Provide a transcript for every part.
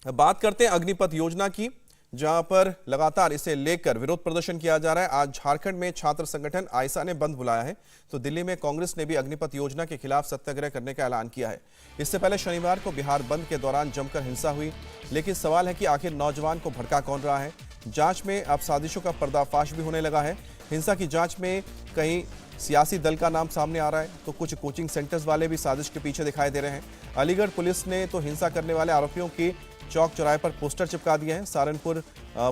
अब बात करते हैं अग्निपथ योजना की, जहां पर लगातार इसे लेकर विरोध प्रदर्शन किया जा रहा है। आज झारखंड में छात्र संगठन आइसा ने बंद बुलाया है, तो दिल्ली में कांग्रेस ने भी अग्निपथ योजना के खिलाफ सत्याग्रह करने का ऐलान किया है। इससे पहले शनिवार को बिहार बंद के दौरान जमकर हिंसा हुई, लेकिन सवाल है कि आखिर नौजवान को भड़का कौन रहा है। जांच में अब साजिशों का पर्दाफाश भी होने लगा है। हिंसा की जांच में कहीं सियासी दल का नाम सामने आ रहा है, तो कुछ कोचिंग सेंटर्स वाले भी साजिश के पीछे दिखाई दे रहे हैं। अलीगढ़ पुलिस ने तो हिंसा करने वाले आरोपियों की चौक चौराहे पर पोस्टर चिपका दिए हैं। सहारनपुर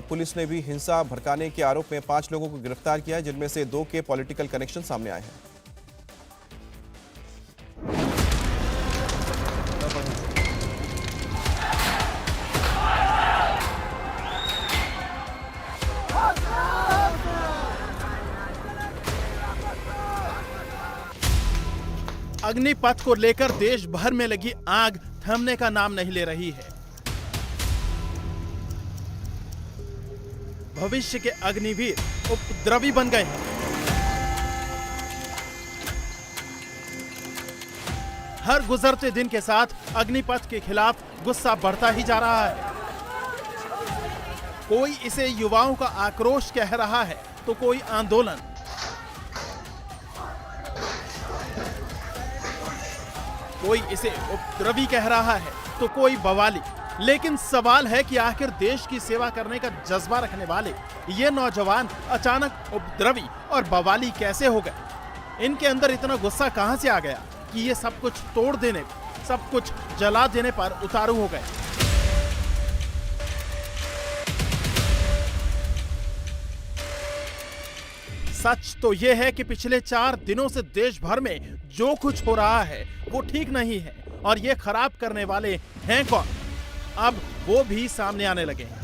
पुलिस ने भी हिंसा भड़काने के आरोप में 5 लोगों को गिरफ्तार किया है, जिनमें से 2 के पॉलिटिकल कनेक्शन सामने आए हैं। अग्निपथ को लेकर देश भर में लगी आग थमने का नाम नहीं ले रही है। भविष्य के अग्निवीर उपद्रवी बन गए हैं। हर गुजरते दिन के साथ अग्निपथ के खिलाफ गुस्सा बढ़ता ही जा रहा है। कोई इसे युवाओं का आक्रोश कह रहा है, तो कोई आंदोलन। कोई इसे उपद्रवी कह रहा है, तो कोई बवाली। लेकिन सवाल है कि आखिर देश की सेवा करने का जज्बा रखने वाले ये नौजवान अचानक उपद्रवी और बवाली कैसे हो गए? इनके अंदर इतना गुस्सा कहां से आ गया कि ये सब कुछ तोड़ देने, सब कुछ जला देने पर उतारू हो गए? सच तो यह है कि पिछले 4 दिनों से देश भर में जो कुछ हो रहा है वो ठीक नहीं है, और ये खराब करने वाले हैं कौन, अब वो भी सामने आने लगे हैं।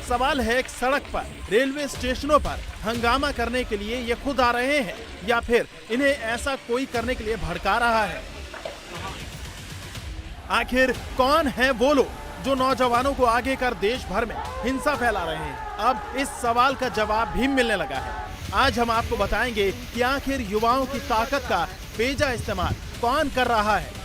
सवाल है कि सड़क पर, रेलवे स्टेशनों पर हंगामा करने के लिए ये खुद आ रहे हैं, या फिर इन्हें ऐसा कोई करने के लिए भड़का रहा है। आखिर कौन है वो लोग जो नौजवानों को आगे कर देश भर में हिंसा फैला रहे हैं? अब इस सवाल का जवाब भी मिलने लगा है। आज हम आपको बताएंगे कि आखिर युवाओं की ताकत का बेजा इस्तेमाल कौन कर रहा है।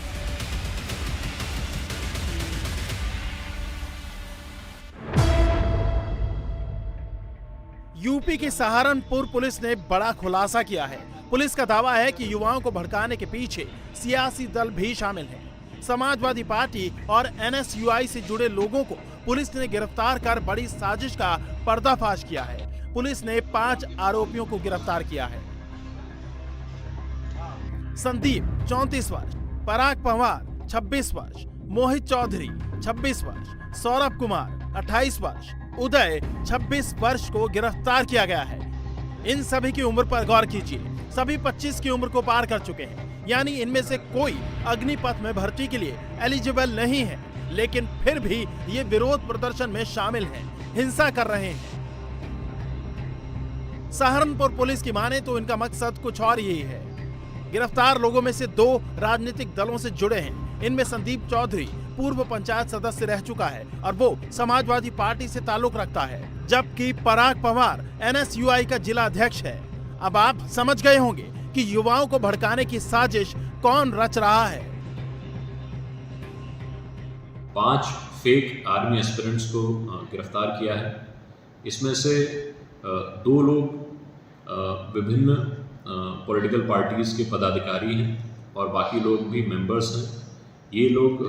यूपी की सहारनपुर पुलिस ने बड़ा खुलासा किया है। पुलिस का दावा है कि युवाओं को भड़काने के पीछे सियासी दल भी शामिल हैं। समाजवादी पार्टी और एनएसयूआई से जुड़े लोगों को पुलिस ने गिरफ्तार कर बड़ी साजिश का पर्दाफाश किया है। पुलिस ने 5 आरोपियों को गिरफ्तार किया है। संदीप 34 वर्ष, पराग पंवार 26 वर्ष, मोहित चौधरी 26 वर्ष, सौरभ कुमार 28 वर्ष, उदय 26 वर्ष को गिरफ्तार किया गया है। इन सभी की उम्र पर गौर कीजिए, सभी 25 की उम्र को पार कर चुके हैं, यानी इनमें से कोई अग्निपथ में भर्ती के लिए एलिजिबल नहीं है, लेकिन फिर भी ये विरोध प्रदर्शन में शामिल हैं, हिंसा कर रहे हैं। सहारनपुर पुलिस की माने तो इनका मकसद कुछ और यही है। गिरफ्तार लोगों में से 2 राजनीतिक दलों से जुड़े हैं। इनमें संदीप चौधरी पूर्व पंचायत सदस्य रह चुका है और वो समाजवादी पार्टी से ताल्लुक रखता है, जबकि पराग पंवार एनएसयूआई का जिला अध्यक्ष है। अब आप समझ गए होंगे कि युवाओं को भड़काने की साजिश कौन रच रहा है। 5 फेक आर्मी एस्पिरेंट्स को गिरफ्तार किया है। इसमें से 2 लोग विभिन्न पॉलिटिकल पार्टीज के पदाधिकारी हैं और बाकी लोग भी मेंबर्स हैं। ये लोग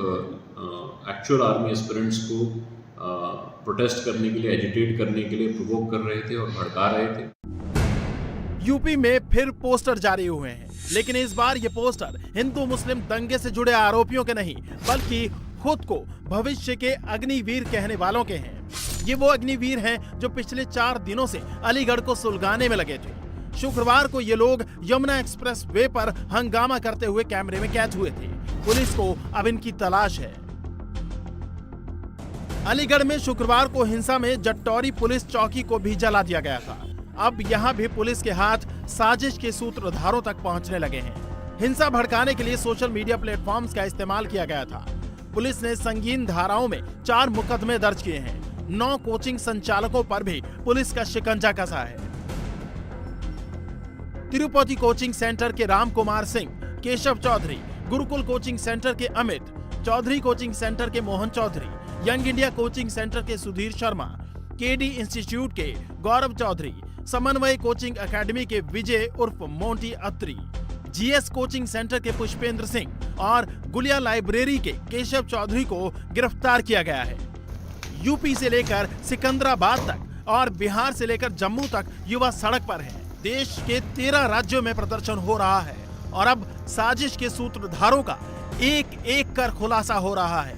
एक्चुअल आर्मी एस्पिरेंट्स को प्रोटेस्ट करने के लिए, एजिटेट करने के लिए प्रोवोक कर रहे थे और भड़का रहे थे। यूपी में फिर पोस्टर जारी हुए हैं, लेकिन इस बार ये पोस्टर हिंदू मुस्लिम दंगे से जुड़े आरोपियों के नहीं, बल्कि खुद को भविष्य के अग्निवीर कहने वालों के हैं। ये वो अग्निवीर हैं जो पिछले 4 दिनों से अलीगढ़ को सुलगाने में लगे थे। शुक्रवार को ये लोग यमुना एक्सप्रेस वे पर हंगामा करते हुए कैमरे में कैद हुए थे। पुलिस को अब इनकी तलाश है। अलीगढ़ में शुक्रवार को हिंसा में जटौरी पुलिस चौकी को भी जला दिया गया था। अब यहाँ भी पुलिस के हाथ साजिश के सूत्रधारों तक पहुंचने लगे हैं। हिंसा भड़काने के लिए सोशल मीडिया प्लेटफॉर्म्स का इस्तेमाल किया गया था। पुलिस ने संगीन धाराओं में 4 मुकदमे दर्ज किए हैं। 9 कोचिंग संचालकों पर भी पुलिस का शिकंजा कसा है। तिरुपति कोचिंग सेंटर के राम कुमार सिंह, केशव चौधरी, गुरुकुल कोचिंग सेंटर के अमित, चौधरी कोचिंग सेंटर के Mohan Chaudhary, young India coaching centre के सुधीर शर्मा, केडी इंस्टीट्यूट के गौरव चौधरी, समन्वय कोचिंग एकेडमी के विजय उर्फ मोंटी अत्री, जीएस कोचिंग सेंटर के पुष्पेंद्र सिंह और गुलिया लाइब्रेरी के केशव चौधरी को गिरफ्तार किया गया है। यूपी से लेकर सिकंदराबाद तक और बिहार से लेकर जम्मू तक युवा सड़क पर हैं। देश के 13 राज्यों में प्रदर्शन हो रहा है और अब साजिश के सूत्रधारों का एक एक कर खुलासा हो रहा है।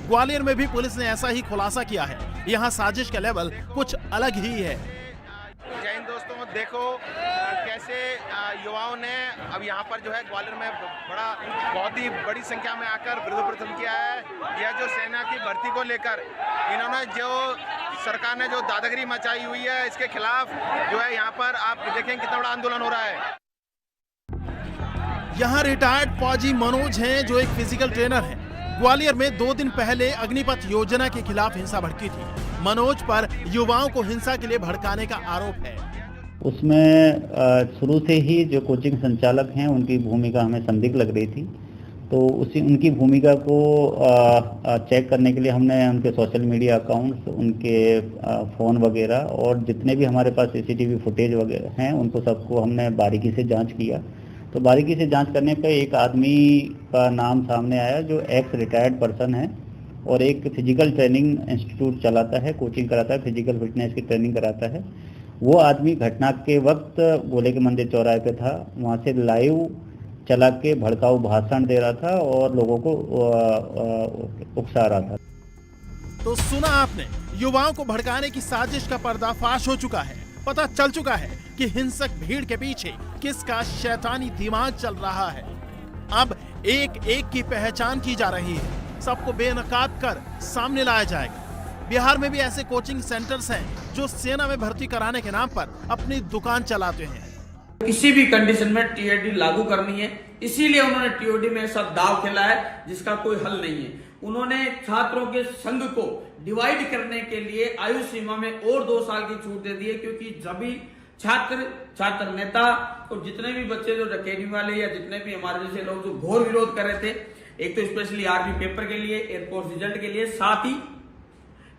ग्वालियर में भी पुलिस ने ऐसा ही खुलासा किया है। यहाँ साजिश का लेवल कुछ अलग ही है। जय हिंद दोस्तों, देखो कैसे युवाओं ने अब यहाँ पर जो है ग्वालियर में बहुत ही बड़ी संख्या में आकर विरोध प्रदर्शन किया है। यह जो सेना की भर्ती को लेकर इन्होंने जो सरकार ने जो दादागिरी मचाई हुई है, इसके खिलाफ जो है यहाँ पर आप देखें कितना बड़ा आंदोलन हो रहा है। यहाँ रिटायर्ड फौजी मनोज हैं जो एक फिजिकल ट्रेनर हैं। ग्वालियर में 2 दिन पहले अग्निपथ योजना के खिलाफ हिंसा भड़की थी। मनोज पर युवाओं को हिंसा के लिए भड़काने का आरोप है। उसमें शुरू से ही जो कोचिंग संचालक हैं उनकी भूमिका हमें संदिग्ध लग रही थी, तो उनकी भूमिका को चेक करने के लिए हमने उनके सोशल मीडिया अकाउंट्स, उनके फ़ोन वगैरह और जितने भी हमारे पास सीसीटीवी फुटेज वगैरह हैं उनको सबको हमने बारीकी से जांच किया। तो बारीकी से जांच करने पे एक आदमी का नाम सामने आया जो एक्स रिटायर्ड पर्सन है और एक फिजिकल ट्रेनिंग इंस्टीट्यूट चलाता है, कोचिंग कराता है, फिजिकल फिटनेस की ट्रेनिंग कराता है। वो आदमी घटना के वक्त गोले के मंदिर चौराहे पे था, वहाँ से लाइव चला के भड़काऊ भाषण दे रहा था और लोगों को उकसा रहा था। तो सुना आपने, युवाओं को भड़काने की साजिश का पर्दाफाश हो चुका है। पता चल चुका है कि हिंसक भीड़ के पीछे किसका शैतानी दिमाग चल रहा है। अब एक एक की पहचान की जा रही है, सबको बेनकाब कर सामने लाया जाएगा। बिहार में भी ऐसे कोचिंग सेंटर्स हैं जो सेना में भर्ती कराने के नाम पर अपनी दुकान चलाते हैं। किसी भी कंडीशन में टीओडी लागू करनी है, इसीलिए उन्होंने टीओडी में ऐसा दाव खेला है जिसका कोई हल नहीं है। उन्होंने छात्रों के संघ को डिवाइड करने के लिए आयु सीमा में और 2 साल की छूट दे दी है, क्योंकि जब भी छात्र नेता और जितने भी बच्चे जो अकेडमी वाले या जितने भी हमारे जैसे लोग जो घोर विरोध कर रहे थे, एक तो स्पेशली आर्मी पेपर के लिए, एयरफोर्स रिजल्ट के लिए, साथ ही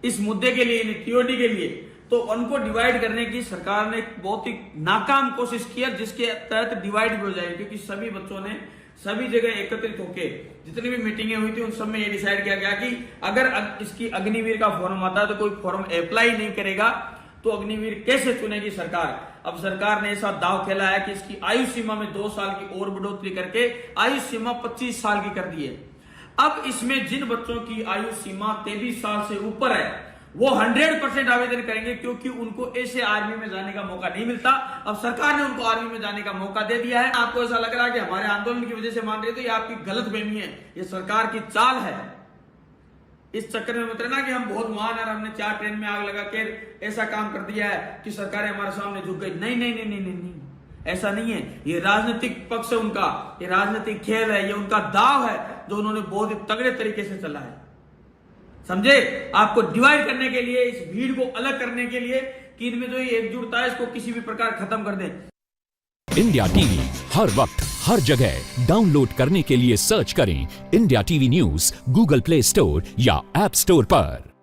इस मुद्दे के लिए टीओडी के लिए, तो उनको डिवाइड करने की सरकार ने बहुत ही नाकाम कोशिश की है, जिसके तहत डिवाइड भी हो जाएगी। क्योंकि सभी बच्चों ने सभी जगह एकत्रित होके जितनी भी मीटिंगें हुई थी उन सब में ये डिसाइड किया गया कि अगर इसकी अग्निवीर का फॉर्म आता है तो कोई फॉर्म अप्लाई नहीं करेगा तो अग्निवीर कैसे चुनेगी सरकार। अब सरकार ने ऐसा दाव खेला है कि इसकी आयु सीमा में 2 साल की और बढ़ोतरी करके आयु सीमा 25 साल की कर दी है। अब इसमें जिन बच्चों की आयु सीमा 23 साल से ऊपर है वो 100% आवेदन करेंगे, क्योंकि उनको ऐसे आर्मी में जाने का मौका नहीं मिलता। अब सरकार ने उनको आर्मी में जाने का मौका दे दिया है। आपको ऐसा लग रहा है कि हमारे आंदोलन की वजह से मान रहे, तो ये आपकी गलतफहमी है, ये सरकार की चाल है। इस चक्कर में मत रहना कि हम बहुत महान है, हमने 4 ट्रेन में आग लगा के ऐसा काम कर दिया है कि सरकारें हमारे सामने झुक गई। नहीं नहीं नहीं नहीं नहीं, नहीं। ऐसा नहीं है। ये राजनीतिक पक्ष है उनका, ये राजनीतिक खेल है, ये उनका दाव है जो उन्होंने बहुत ही तगड़े तरीके से चला है। समझे? आपको डिवाइड करने के लिए, इस भीड़ को अलग करने के लिए कि इनमें जो ये एकजुटता है इसको किसी भी प्रकार खत्म कर दें। इंडिया टीवी हर वक्त हर जगह डाउनलोड करने के लिए सर्च करें India TV news Google play store या ऐप स्टोर पर।